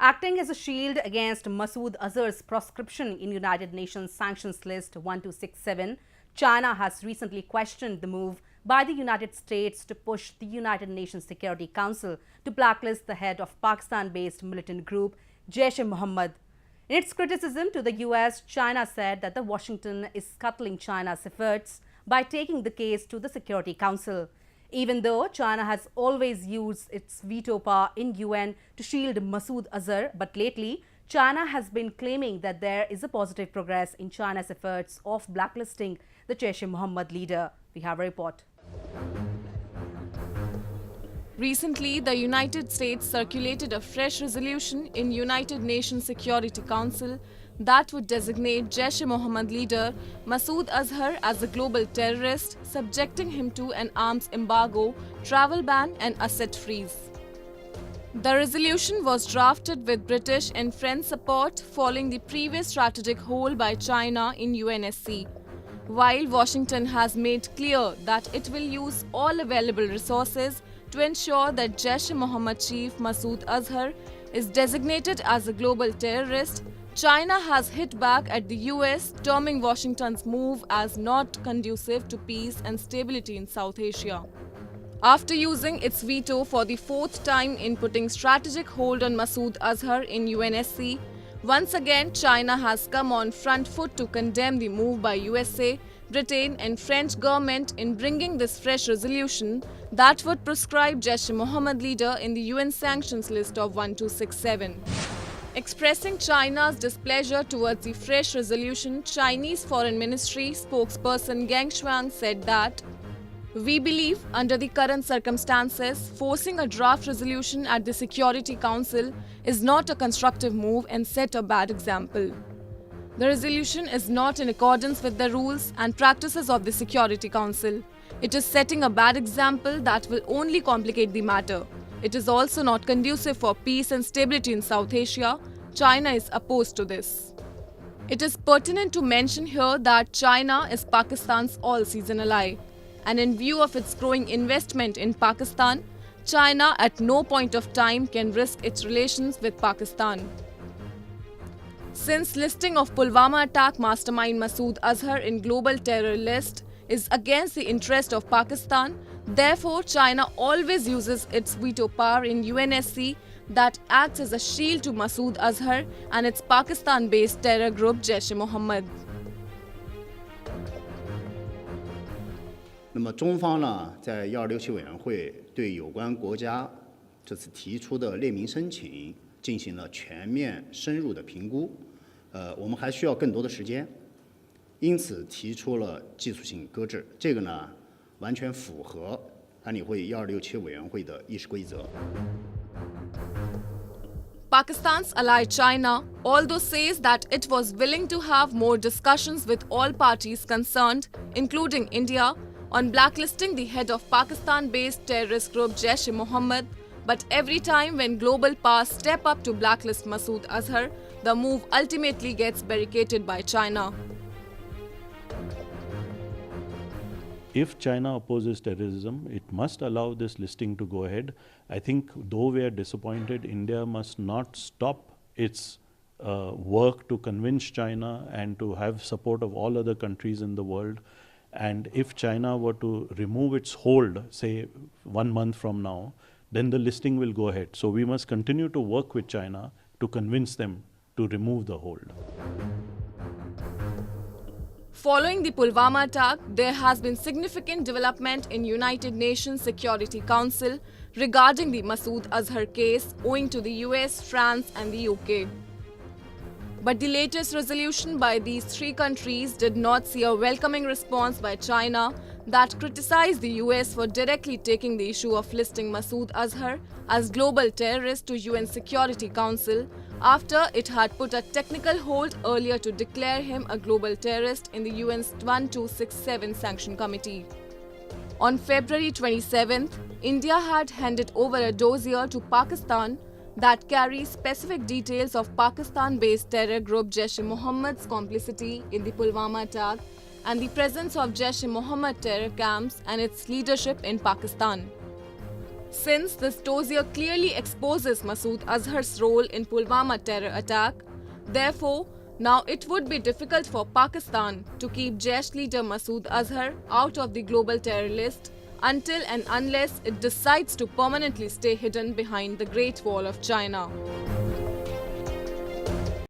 Acting as a shield against Masood Azhar's proscription in United Nations Sanctions List 1267, China has recently questioned the move by the United States to push the United Nations Security Council to blacklist the head of Pakistan-based militant group Jaish-e-Mohammad. In its criticism to the US, China said that Washington is scuttling China's efforts by taking the case to the Security Council. Even though China has always used its veto power in UN to shield Masood Azhar, but lately China has been claiming that there is a positive progress in China's efforts of blacklisting the Jaish-e-Mohammad leader. We have a report. Recently, the United States circulated a fresh resolution in United Nations Security Council that would designate Jaish-e-Mohammad leader Masood Azhar as a global terrorist, subjecting him to an arms embargo, travel ban and asset freeze. The resolution was drafted with British and French support following the previous strategic hold by China in UNSC. While Washington has made clear that it will use all available resources to ensure that Jaish-e-Mohammad chief Masood Azhar is designated as a global terrorist, China has hit back at the US, terming Washington's move as not conducive to peace and stability in South Asia. After using its veto for the fourth time in putting strategic hold on Masood Azhar in UNSC, once again China has come on front foot to condemn the move by USA, Britain and French government in bringing this fresh resolution that would proscribe Jaish-e-Mohammad leader in the UN sanctions list of 1267. Expressing China's displeasure towards the fresh resolution, Chinese Foreign Ministry spokesperson Geng Shuang said that, "We believe under the current circumstances, forcing a draft resolution at the Security Council is not a constructive move and set a bad example. The resolution is not in accordance with the rules and practices of the Security Council. It is setting a bad example that will only complicate the matter. It is also not conducive for peace and stability in South Asia. China is opposed to this." It is pertinent to mention here that China is Pakistan's all-season ally. And in view of its growing investment in Pakistan, China at no point of time can risk its relations with Pakistan. Since listing of Pulwama attack mastermind Masood Azhar in global terror list is against the interest of Pakistan, therefore China always uses its veto power in UNSC that acts as a shield to Masood Azhar and its Pakistan-based terror group Jaish-e-Mohammad. 那么中方呢，在1267委员会对有关国家这次提出的列明申请进行了全面深入的评估，我们还需要更多的时间，因此提出了技术性搁置。这个呢，完全符合安理会1267委员会的议事规则。 Pakistan's ally China, although says that it was willing to have more discussions with all parties concerned, including India, on blacklisting the head of Pakistan-based terrorist group Jaish-e-Mohammad, but every time when global powers step up to blacklist Masood Azhar, the move ultimately gets barricaded by China. If China opposes terrorism, it must allow this listing to go ahead. I think though we are disappointed, India must not stop its work to convince China and to have support of all other countries in the world. And if China were to remove its hold, say 1 month from now, then the listing will go ahead. So we must continue to work with China to convince them to remove the hold. Following the Pulwama attack, there has been significant development in United Nations Security Council regarding the Masood Azhar case owing to the US, France and the UK. But the latest resolution by these three countries did not see a welcoming response by China that criticized the US for directly taking the issue of listing Masood Azhar as global terrorist to UN Security Council after it had put a technical hold earlier to declare him a global terrorist in the UN's 1267 Sanction Committee. On February 27th, India had handed over a dossier to Pakistan that carries specific details of Pakistan-based terror group Jaish-e-Mohammad's complicity in the Pulwama attack and the presence of Jaish-e-Mohammed terror camps and its leadership in Pakistan. Since this dossier clearly exposes Masood Azhar's role in Pulwama terror attack, therefore, now it would be difficult for Pakistan to keep Jaish leader Masood Azhar out of the global terror list until and unless it decides to permanently stay hidden behind the Great Wall of China.